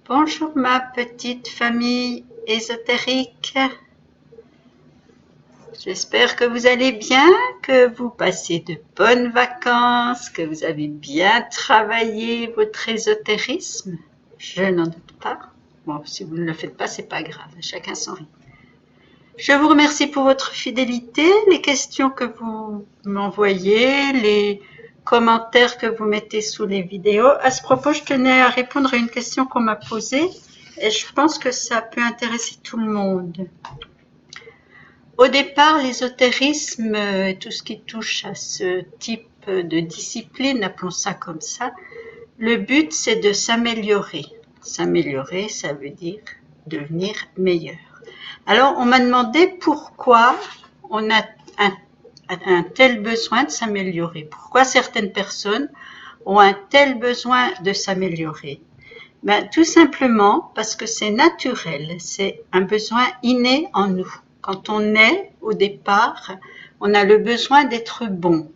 Bonjour ma petite famille ésotérique. J'espère que vous allez bien, que vous passez de bonnes vacances, que vous avez bien travaillé votre ésotérisme. Je n'en doute pas. Bon, si vous ne le faites pas, c'est pas grave, chacun son rythme. Je vous remercie pour votre fidélité, les questions que vous m'envoyez, les commentaires que vous mettez sous les vidéos. À ce propos, je tenais à répondre à une question qu'on m'a posée et je pense que ça peut intéresser tout le monde. Au départ, l'ésotérisme, tout ce qui touche à ce type de discipline, appelons ça comme ça, le but c'est de s'améliorer. S'améliorer, ça veut dire devenir meilleur. Alors, on m'a demandé pourquoi on a un tel besoin de s'améliorer. Pourquoi certaines personnes ont un tel besoin de s'améliorer? Ben, tout simplement parce que c'est naturel, c'est un besoin inné en nous. Quand on est au départ, on a le besoin d'être bon.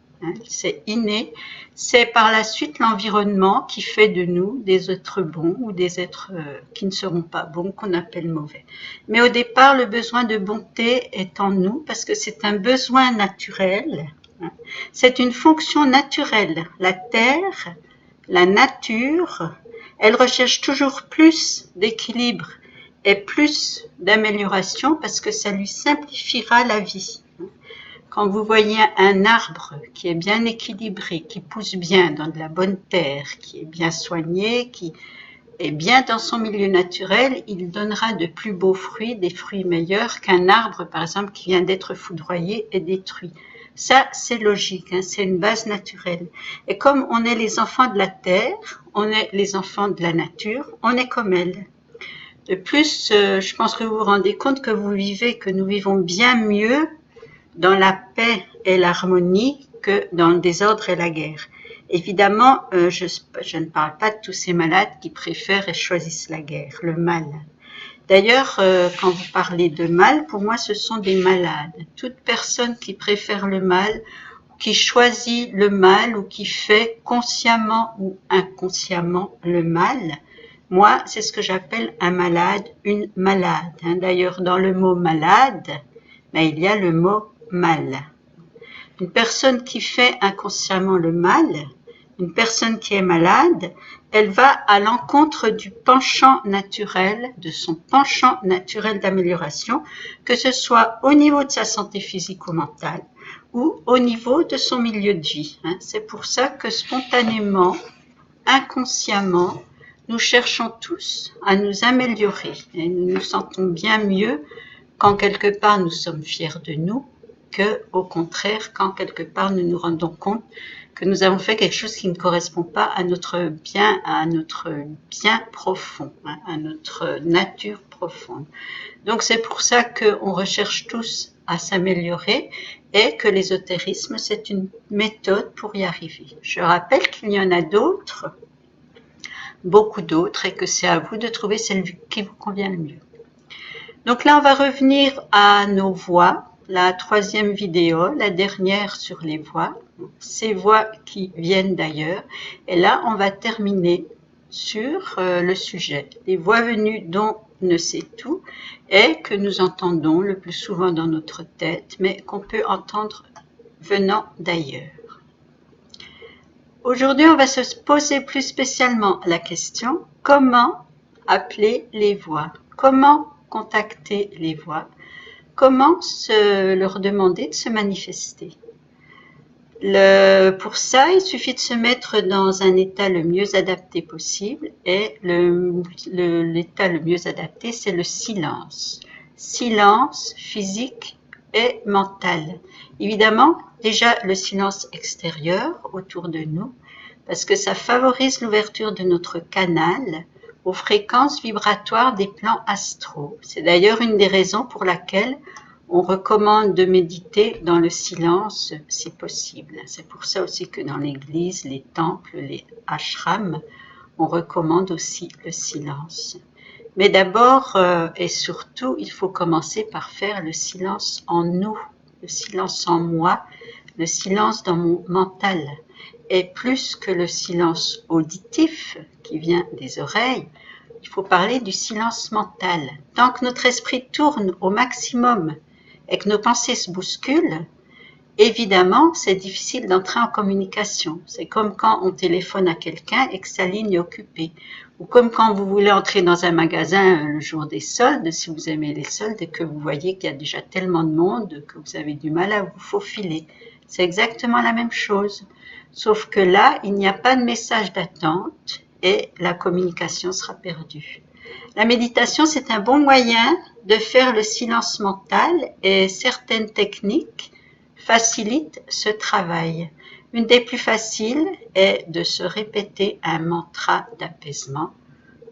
C'est inné. C'est par la suite l'environnement qui fait de nous des êtres bons ou des êtres qui ne seront pas bons, qu'on appelle mauvais. Mais au départ, le besoin de bonté est en nous parce que c'est un besoin naturel. C'est une fonction naturelle. La terre, la nature, elle recherche toujours plus d'équilibre et plus d'amélioration parce que ça lui simplifiera la vie. Quand vous voyez un arbre qui est bien équilibré, qui pousse bien dans de la bonne terre, qui est bien soigné, qui est bien dans son milieu naturel, il donnera de plus beaux fruits, des fruits meilleurs qu'un arbre, par exemple, qui vient d'être foudroyé et détruit. Ça, c'est logique, c'est une base naturelle. Et comme on est les enfants de la terre, on est les enfants de la nature, on est comme elle. De plus, je pense que vous vous rendez compte que nous vivons bien mieux dans la paix et l'harmonie que dans le désordre et la guerre. Évidemment, je ne parle pas de tous ces malades qui préfèrent et choisissent la guerre, le mal. D'ailleurs, quand vous parlez de mal, pour moi, ce sont des malades. Toute personne qui préfère le mal, qui choisit le mal ou qui fait consciemment ou inconsciemment le mal, moi, c'est ce que j'appelle un malade, une malade. D'ailleurs, dans le mot malade, il y a le mot mal. Une personne qui fait inconsciemment le mal, une personne qui est malade, elle va à l'encontre du penchant naturel, de son penchant naturel d'amélioration, que ce soit au niveau de sa santé physique ou mentale, ou au niveau de son milieu de vie. C'est pour ça que spontanément, inconsciemment, nous cherchons tous à nous améliorer et nous nous sentons bien mieux quand quelque part nous sommes fiers de nous que, au contraire, quand quelque part nous nous rendons compte que nous avons fait quelque chose qui ne correspond pas à notre bien profond, à notre nature profonde. Donc c'est pour ça qu'on recherche tous à s'améliorer et que l'ésotérisme, c'est une méthode pour y arriver. Je rappelle qu'il y en a d'autres, beaucoup d'autres, et que c'est à vous de trouver celle qui vous convient le mieux. Donc là, on va revenir à nos voix, la troisième vidéo, la dernière sur les voix, ces voix qui viennent d'ailleurs. Et là, on va terminer sur le sujet, les voix venues dont on ne sait tout et que nous entendons le plus souvent dans notre tête, mais qu'on peut entendre venant d'ailleurs. Aujourd'hui, on va se poser plus spécialement la question, comment appeler les voix? Comment contacter les voix? Comment leur demander de se manifester? Pour ça, il suffit de se mettre dans un état le mieux adapté possible et l'état le mieux adapté, c'est le silence. Silence physique et mental. Évidemment, déjà le silence extérieur autour de nous, parce que ça favorise l'ouverture de notre canal aux fréquences vibratoires des plans astraux. C'est d'ailleurs une des raisons pour laquelle on recommande de méditer dans le silence si possible. C'est pour ça aussi que dans l'église, les temples, les ashrams, on recommande aussi le silence. Mais d'abord et surtout, il faut commencer par faire le silence en nous, le silence en moi, le silence dans mon mental. Et plus que le silence auditif qui vient des oreilles, il faut parler du silence mental. Tant que notre esprit tourne au maximum et que nos pensées se bousculent, évidemment, c'est difficile d'entrer en communication. C'est comme quand on téléphone à quelqu'un et que sa ligne est occupée. Ou comme quand vous voulez entrer dans un magasin le jour des soldes, si vous aimez les soldes et que vous voyez qu'il y a déjà tellement de monde que vous avez du mal à vous faufiler. C'est exactement la même chose. Sauf que là, il n'y a pas de message d'attente et la communication sera perdue. La méditation, c'est un bon moyen de faire le silence mental et certaines techniques facilitent ce travail. Une des plus faciles est de se répéter un mantra d'apaisement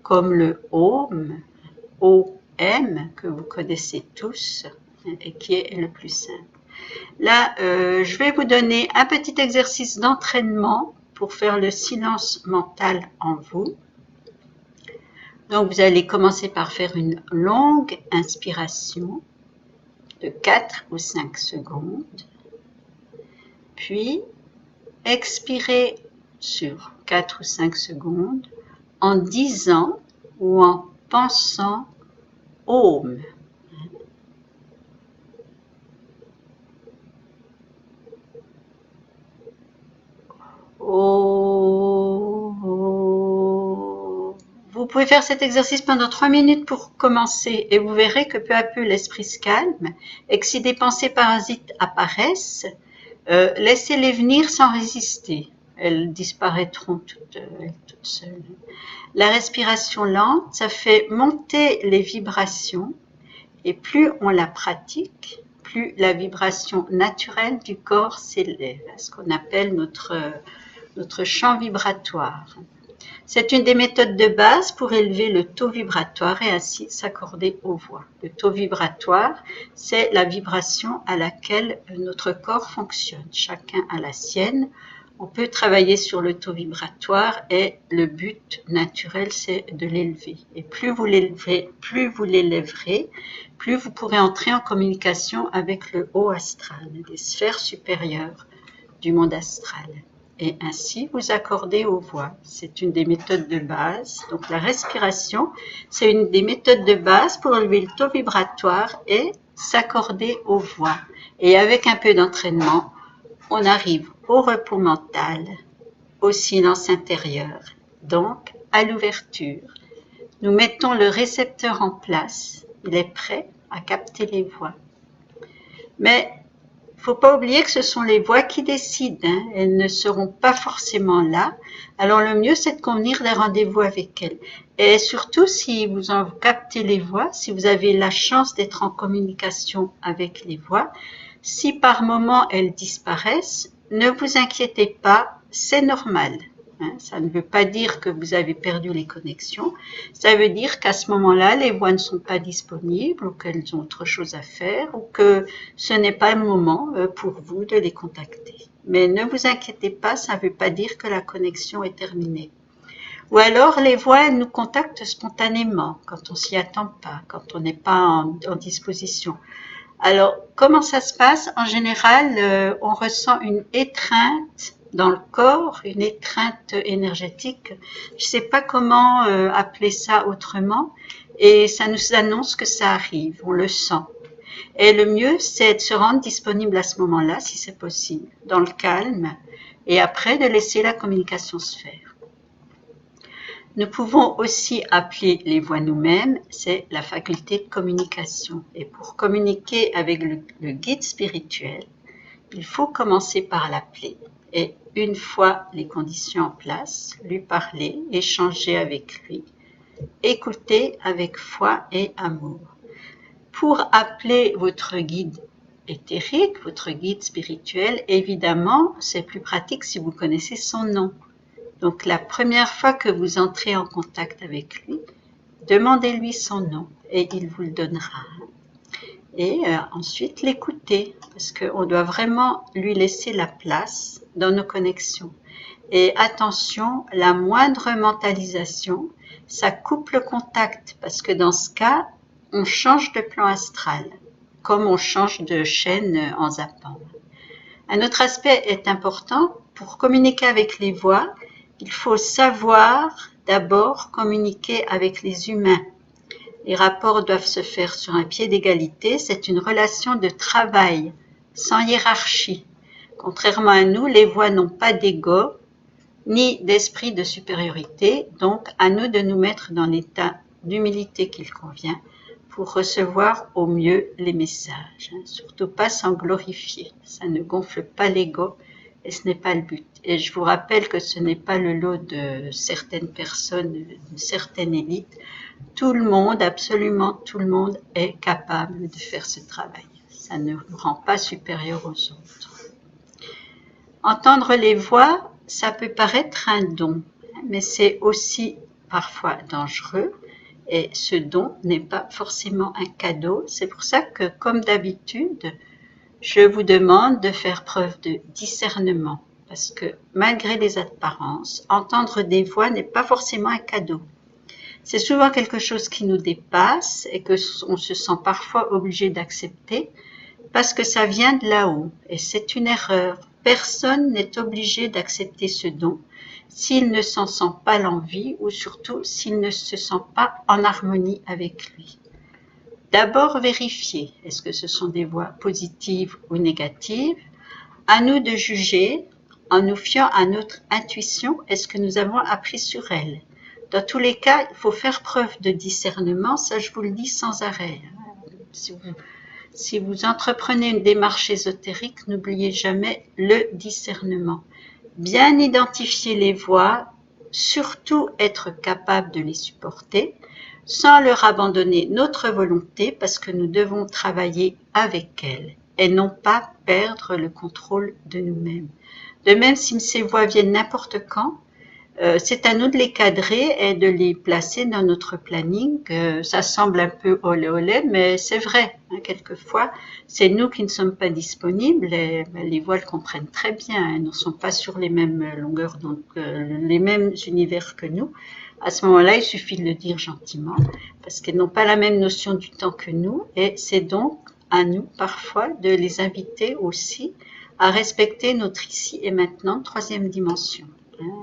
comme le OM, O-M, que vous connaissez tous et qui est le plus simple. Là, je vais vous donner un petit exercice d'entraînement pour faire le silence mental en vous. Donc, vous allez commencer par faire une longue inspiration de 4 ou 5 secondes. Puis, expirez sur 4 ou 5 secondes en disant ou en pensant Om. Vous pouvez faire cet exercice pendant 3 minutes pour commencer et vous verrez que peu à peu l'esprit se calme et que si des pensées parasites apparaissent, laissez-les venir sans résister. Elles disparaîtront toutes seules. La respiration lente, ça fait monter les vibrations et plus on la pratique, plus la vibration naturelle du corps s'élève, ce qu'on appelle notre champ vibratoire. C'est une des méthodes de base pour élever le taux vibratoire et ainsi s'accorder aux voix. Le taux vibratoire, c'est la vibration à laquelle notre corps fonctionne. Chacun a la sienne. On peut travailler sur le taux vibratoire et le but naturel, c'est de l'élever. Et plus vous l'élèverez, plus vous pourrez entrer en communication avec le haut astral, les sphères supérieures du monde astral. Et ainsi vous accordez aux voix. C'est une des méthodes de base. Donc la respiration, c'est une des méthodes de base pour élever le taux vibratoire et s'accorder aux voix. Et avec un peu d'entraînement, on arrive au repos mental, au silence intérieur, donc à l'ouverture. Nous mettons le récepteur en place. Il est prêt à capter les voix. Mais il ne faut pas oublier que ce sont les voix qui décident. Elles ne seront pas forcément là. Alors le mieux, c'est de convenir des rendez-vous avec elles. Et surtout, si vous captez les voix, si vous avez la chance d'être en communication avec les voix, si par moment elles disparaissent, ne vous inquiétez pas, c'est normal. Ça ne veut pas dire que vous avez perdu les connexions. Ça veut dire qu'à ce moment-là, les voix ne sont pas disponibles ou qu'elles ont autre chose à faire ou que ce n'est pas le moment pour vous de les contacter. Mais ne vous inquiétez pas, ça ne veut pas dire que la connexion est terminée. Ou alors, les voix, elles nous contactent spontanément quand on s'y attend pas, quand on n'est pas en disposition. Alors, comment ça se passe? En général, on ressent une étreinte dans le corps, une étreinte énergétique. Je ne sais pas comment appeler ça autrement. Et ça nous annonce que ça arrive, on le sent. Et le mieux, c'est de se rendre disponible à ce moment-là, si c'est possible, dans le calme, et après de laisser la communication se faire. Nous pouvons aussi appeler les voix nous-mêmes, c'est la faculté de communication. Et pour communiquer avec le guide spirituel, il faut commencer par l'appeler. Et une fois les conditions en place, lui parler, échanger avec lui, écouter avec foi et amour. Pour appeler votre guide éthérique, votre guide spirituel, évidemment, c'est plus pratique si vous connaissez son nom. Donc, la première fois que vous entrez en contact avec lui, demandez-lui son nom et il vous le donnera. Et ensuite, l'écouter, parce qu'on doit vraiment lui laisser la place dans nos connexions. Et attention, la moindre mentalisation, ça coupe le contact, parce que dans ce cas, on change de plan astral, comme on change de chaîne en zappant. Un autre aspect est important, pour communiquer avec les voix, il faut savoir d'abord communiquer avec les humains. Les rapports doivent se faire sur un pied d'égalité. C'est une relation de travail, sans hiérarchie. Contrairement à nous, les voix n'ont pas d'ego, ni d'esprit de supériorité. Donc, à nous de nous mettre dans l'état d'humilité qu'il convient pour recevoir au mieux les messages. Surtout pas sans glorifier. Ça ne gonfle pas l'ego et ce n'est pas le but. Et je vous rappelle que ce n'est pas le lot de certaines personnes, d'une certaine élite. Tout le monde, absolument tout le monde est capable de faire ce travail. Ça ne nous rend pas supérieurs aux autres. Entendre les voix, ça peut paraître un don, mais c'est aussi parfois dangereux. Et ce don n'est pas forcément un cadeau. C'est pour ça que, comme d'habitude, je vous demande de faire preuve de discernement. Parce que malgré les apparences, entendre des voix n'est pas forcément un cadeau. C'est souvent quelque chose qui nous dépasse et qu'on se sent parfois obligé d'accepter parce que ça vient de là-haut. Et c'est une erreur. Personne n'est obligé d'accepter ce don s'il ne s'en sent pas l'envie ou surtout s'il ne se sent pas en harmonie avec lui. D'abord vérifier, est-ce que ce sont des voix positives ou négatives? À nous de juger en nous fiant à notre intuition et ce que nous avons appris sur elle. Dans tous les cas, il faut faire preuve de discernement, ça je vous le dis sans arrêt. Si vous entreprenez une démarche ésotérique, n'oubliez jamais le discernement. Bien identifier les voix, surtout être capable de les supporter, sans leur abandonner notre volonté parce que nous devons travailler avec elles et non pas perdre le contrôle de nous-mêmes. De même, si ces voix viennent n'importe quand, c'est à nous de les cadrer et de les placer dans notre planning. Ça semble un peu olé olé, mais c'est vrai. Quelquefois, c'est nous qui ne sommes pas disponibles et les voix le comprennent très bien. Elles ne sont pas sur les mêmes longueurs, donc les mêmes univers que nous. À ce moment-là, il suffit de le dire gentiment parce qu'elles n'ont pas la même notion du temps que nous et c'est donc à nous parfois de les inviter aussi à respecter notre ici et maintenant, troisième dimension.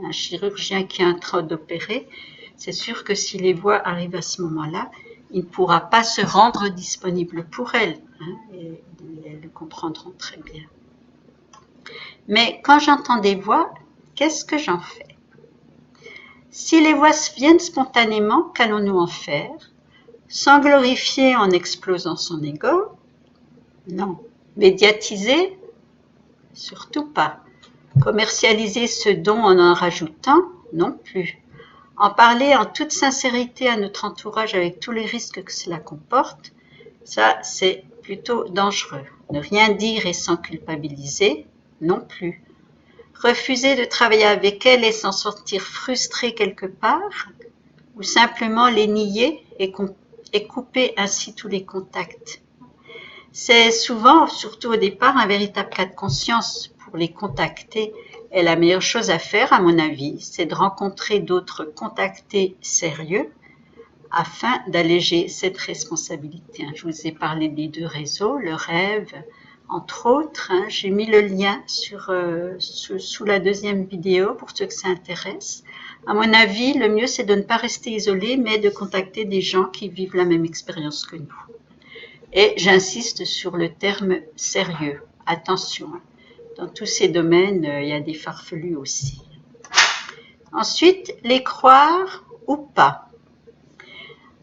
Un chirurgien qui est en train d'opérer, c'est sûr que si les voix arrivent à ce moment-là, il ne pourra pas se rendre disponible pour elles. Et elles le comprendront très bien. Mais quand j'entends des voix, qu'est-ce que j'en fais? Si les voix viennent spontanément, qu'allons-nous en faire? Sans glorifier en explosant son ego? Non. Médiatiser? Surtout pas. Commercialiser ce don en rajoutant? Non plus. En parler en toute sincérité à notre entourage avec tous les risques que cela comporte, ça c'est plutôt dangereux. Ne rien dire et sans culpabiliser? Non plus. Refuser de travailler avec elles et s'en sortir frustré quelque part? Ou simplement les nier et couper ainsi tous les contacts? C'est souvent, surtout au départ, un véritable cas de conscience pour les contacter. Et la meilleure chose à faire, à mon avis, c'est de rencontrer d'autres contactés sérieux afin d'alléger cette responsabilité. Je vous ai parlé des 2 réseaux, le rêve, entre autres. J'ai mis le lien sous la deuxième vidéo pour ceux que ça intéresse. À mon avis, le mieux, c'est de ne pas rester isolé, mais de contacter des gens qui vivent la même expérience que nous. Et j'insiste sur le terme sérieux. Attention, dans tous ces domaines, il y a des farfelus aussi. Ensuite, les croire ou pas.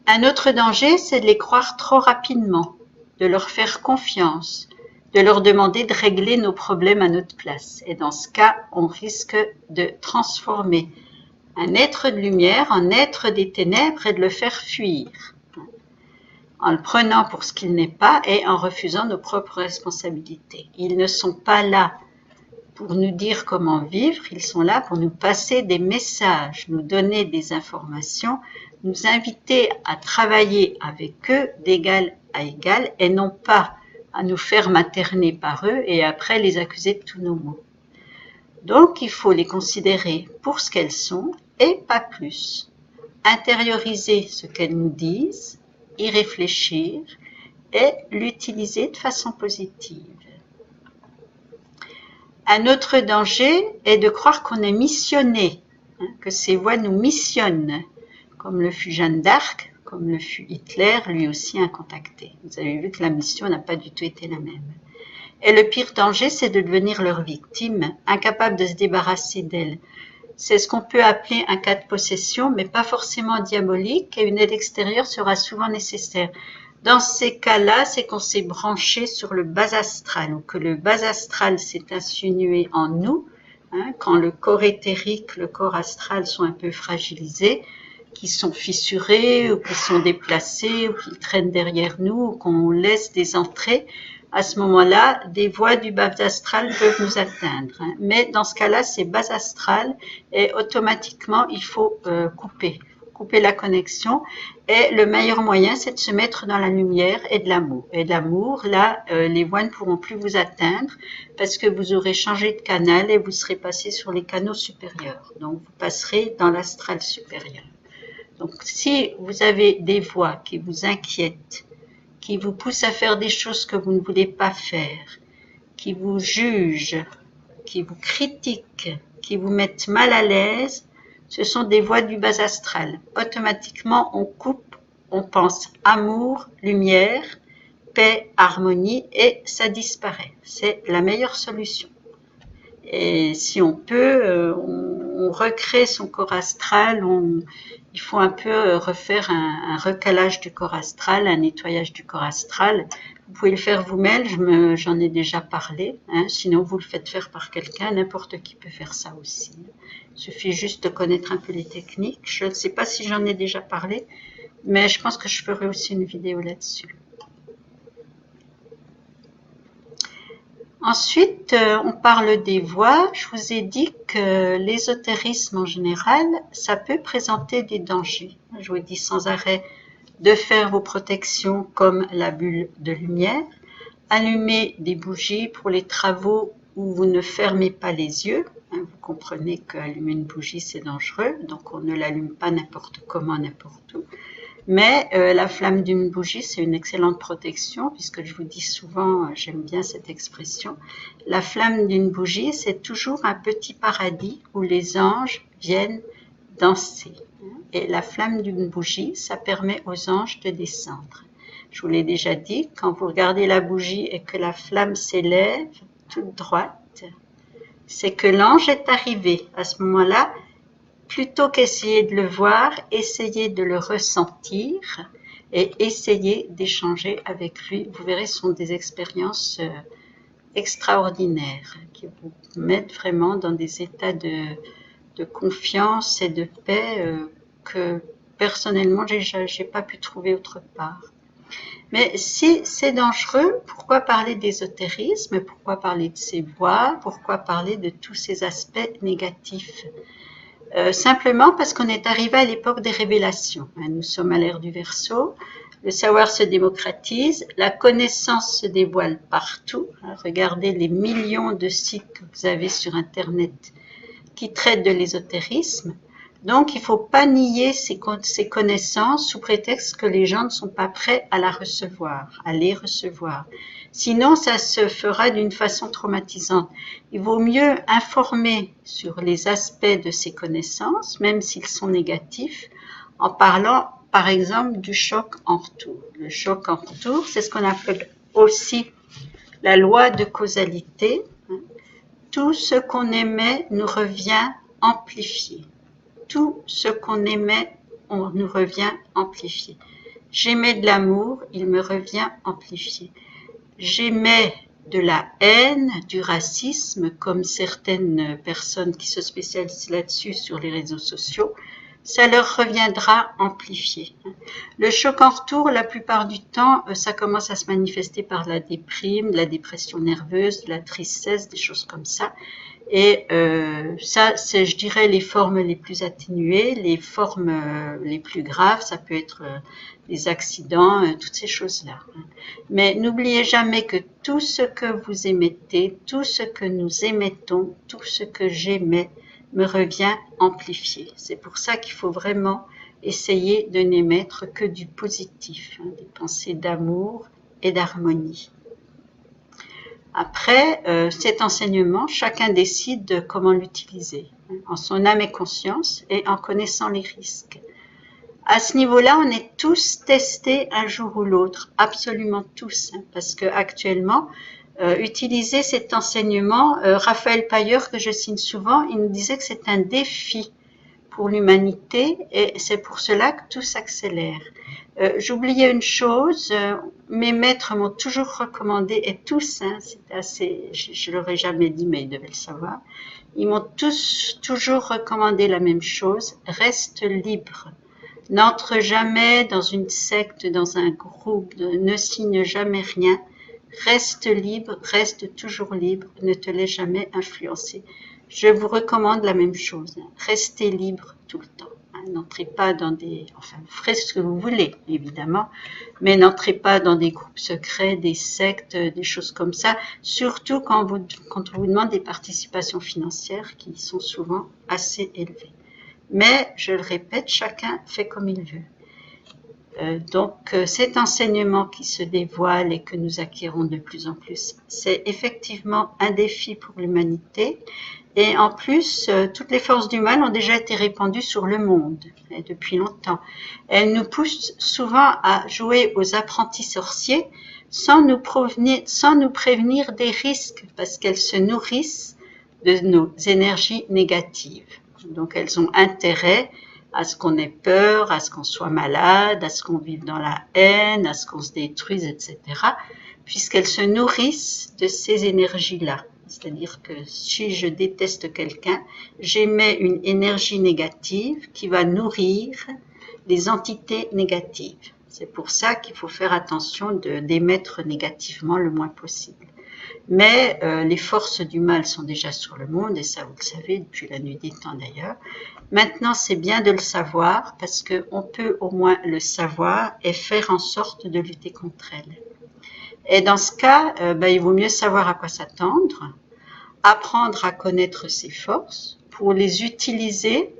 Un autre danger, c'est de les croire trop rapidement, de leur faire confiance, de leur demander de régler nos problèmes à notre place. Et dans ce cas, on risque de transformer un être de lumière en être des ténèbres et de le faire fuir, en le prenant pour ce qu'il n'est pas et en refusant nos propres responsabilités. Ils ne sont pas là pour nous dire comment vivre, ils sont là pour nous passer des messages, nous donner des informations, nous inviter à travailler avec eux d'égal à égal et non pas à nous faire materner par eux et après les accuser de tous nos maux. Donc il faut les considérer pour ce qu'elles sont et pas plus. Intérioriser ce qu'elles nous disent, y réfléchir et l'utiliser de façon positive. Un autre danger est de croire qu'on est missionné hein, que ces voix nous missionnent, comme le fut Jeanne d'Arc, comme le fut Hitler, lui aussi incontacté. Vous avez vu que la mission n'a pas du tout été la même. Et le pire danger, c'est de devenir leur victime, incapable de se débarrasser d'elles. C'est ce qu'on peut appeler un cas de possession, mais pas forcément diabolique, et une aide extérieure sera souvent nécessaire. Dans ces cas-là, c'est qu'on s'est branché sur le bas astral, ou que le bas astral s'est insinué en nous, hein, quand le corps éthérique, le corps astral sont un peu fragilisés, qui sont fissurés, ou qui sont déplacés, ou qui traînent derrière nous, ou qu'on laisse des entrées. À ce moment-là, des voies du bas astral peuvent nous atteindre. Hein. Mais dans ce cas-là, c'est bas astral et automatiquement, il faut couper la connexion. Et le meilleur moyen, c'est de se mettre dans la lumière et de l'amour. Et de l'amour, là, les voies ne pourront plus vous atteindre parce que vous aurez changé de canal et vous serez passé sur les canaux supérieurs. Donc, vous passerez dans l'astral supérieur. Donc, si vous avez des voix qui vous inquiètent, qui vous poussent à faire des choses que vous ne voulez pas faire, qui vous jugent, qui vous critiquent, qui vous mettent mal à l'aise, ce sont des voix du bas astral. Automatiquement, on coupe, on pense amour, lumière, paix, harmonie et ça disparaît. C'est la meilleure solution. Et si on peut, on recrée son corps astral, il faut un peu refaire un recalage du corps astral, un nettoyage du corps astral. Vous pouvez le faire vous-même, j'en ai déjà parlé, hein, sinon vous le faites faire par quelqu'un, n'importe qui peut faire ça aussi. Il suffit juste de connaître un peu les techniques. Je ne sais pas si j'en ai déjà parlé, mais je pense que je ferai aussi une vidéo là-dessus. Ensuite, on parle des voix. Je vous ai dit que l'ésotérisme en général, ça peut présenter des dangers. Je vous dis sans arrêt de faire vos protections comme la bulle de lumière, allumer des bougies pour les travaux où vous ne fermez pas les yeux. Vous comprenez qu'allumer une bougie, c'est dangereux, donc on ne l'allume pas n'importe comment, n'importe où. Mais la flamme d'une bougie, c'est une excellente protection, puisque je vous dis souvent, j'aime bien cette expression, la flamme d'une bougie, c'est toujours un petit paradis où les anges viennent danser. Et la flamme d'une bougie, ça permet aux anges de descendre. Je vous l'ai déjà dit, quand vous regardez la bougie et que la flamme s'élève toute droite, c'est que l'ange est arrivé. À ce moment-là, plutôt qu'essayer de le voir, essayez de le ressentir et essayez d'échanger avec lui. Vous verrez, ce sont des expériences extraordinaires qui vous mettent vraiment dans des états de confiance et de paix que personnellement, j'ai pas pu trouver autre part. Mais si c'est dangereux, pourquoi parler d'ésotérisme? Pourquoi parler de ces voix? Pourquoi parler de tous ces aspects négatifs? Simplement parce qu'on est arrivé à l'époque des révélations. Nous sommes à l'ère du Verseau, le savoir se démocratise, la connaissance se dévoile partout. Regardez les millions de sites que vous avez sur Internet qui traitent de l'ésotérisme. Donc, il ne faut pas nier ces connaissances sous prétexte que les gens ne sont pas prêts à les recevoir. Sinon, ça se fera d'une façon traumatisante. Il vaut mieux informer sur les aspects de ces connaissances, même s'ils sont négatifs, en parlant, par exemple, du choc en retour. Le choc en retour, c'est ce qu'on appelle aussi la loi de causalité. Tout ce qu'on émet nous revient amplifié. Tout ce qu'on émet, on nous revient amplifié. J'émets de l'amour, il me revient amplifié. J'émets de la haine, du racisme, comme certaines personnes qui se spécialisent là-dessus sur les réseaux sociaux, ça leur reviendra amplifié. Le choc en retour, la plupart du temps, ça commence à se manifester par la déprime, la dépression nerveuse, la tristesse, des choses comme ça. Et ça, c'est, je dirais, les formes les plus atténuées, les formes les plus graves, ça peut être les accidents, toutes ces choses-là. Mais n'oubliez jamais que tout ce que vous émettez, tout ce que nous émettons, tout ce que j'émets me revient amplifié. C'est pour ça qu'il faut vraiment essayer de n'émettre que du positif, des pensées d'amour et d'harmonie. Après, cet enseignement, chacun décide comment l'utiliser. en son âme et conscience et en connaissant les risques. À ce niveau-là, on est tous testés un jour ou l'autre, absolument tous, parce que actuellement, utiliser cet enseignement, Raphaël Pailleur, que je signe souvent, il nous disait que c'est un défi pour l'humanité et c'est pour cela que tout s'accélère. J'oubliais une chose, mes maîtres m'ont toujours recommandé, et tous, c'est assez, je ne l'aurais jamais dit, mais ils devaient le savoir, ils m'ont tous toujours recommandé la même chose, reste libre. N'entre jamais dans une secte, dans un groupe, ne signe jamais rien. Reste libre, reste toujours libre, ne te laisse jamais influencer. Je vous recommande la même chose, restez libre tout le temps. N'entrez pas dans des... Enfin, vous ferez ce que vous voulez, évidemment, mais n'entrez pas dans des groupes secrets, des sectes, des choses comme ça, surtout quand on vous demande des participations financières qui sont souvent assez élevées. Mais, je le répète, chacun fait comme il veut. Donc, cet enseignement qui se dévoile et que nous acquérons de plus en plus, c'est effectivement un défi pour l'humanité. Et en plus, toutes les forces du mal ont déjà été répandues sur le monde depuis longtemps. Elles nous poussent souvent à jouer aux apprentis sorciers sans nous prévenir des risques parce qu'elles se nourrissent de nos énergies négatives. Donc, elles ont intérêt à ce qu'on ait peur, à ce qu'on soit malade, à ce qu'on vive dans la haine, à ce qu'on se détruise, etc., puisqu'elles se nourrissent de ces énergies-là. C'est-à-dire que si je déteste quelqu'un, j'émets une énergie négative qui va nourrir les entités négatives. C'est pour ça qu'il faut faire attention d'émettre négativement le moins possible. Mais les forces du mal sont déjà sur le monde, et ça vous le savez depuis la nuit des temps d'ailleurs. Maintenant, c'est bien de le savoir parce qu'on peut au moins le savoir et faire en sorte de lutter contre elles. Et dans ce cas, il vaut mieux savoir à quoi s'attendre, apprendre à connaître ses forces pour les utiliser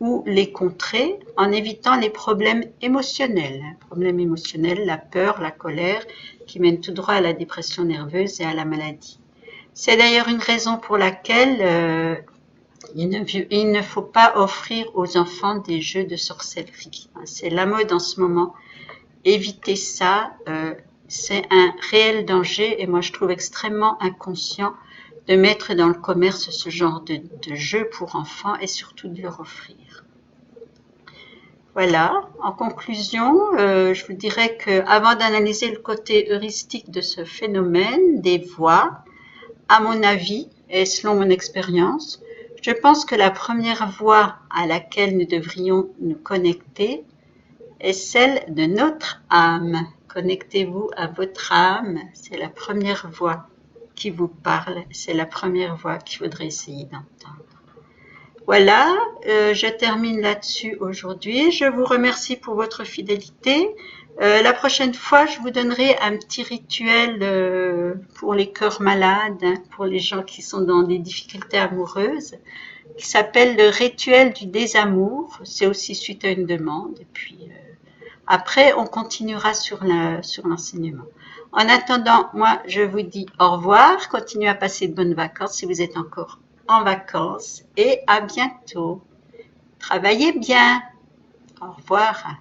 ou les contrer en évitant les problèmes émotionnels. Problèmes émotionnels, la peur, la colère, qui mènent tout droit à la dépression nerveuse et à la maladie. C'est d'ailleurs une raison pour laquelle il ne faut pas offrir aux enfants des jeux de sorcellerie. C'est la mode en ce moment. Évitez ça. C'est un réel danger et moi je trouve extrêmement inconscient de mettre dans le commerce ce genre de jeux pour enfants et surtout de leur offrir. Voilà, en conclusion, je vous dirais qu'avant d'analyser le côté heuristique de ce phénomène des voix, à mon avis et selon mon expérience, je pense que la première voie à laquelle nous devrions nous connecter est celle de notre âme. Connectez-vous à votre âme, c'est la première voix qui vous parle, c'est la première voix qu'il faudrait essayer d'entendre. Voilà, je termine là-dessus aujourd'hui. Je vous remercie pour votre fidélité. La prochaine fois, je vous donnerai un petit rituel pour les cœurs malades, pour les gens qui sont dans des difficultés amoureuses, qui s'appelle le rituel du désamour. C'est aussi suite à une demande. Et puis après, on continuera sur l'enseignement. En attendant, moi, je vous dis au revoir. Continuez à passer de bonnes vacances si vous êtes encore en vacances et à bientôt. Travaillez bien. Au revoir.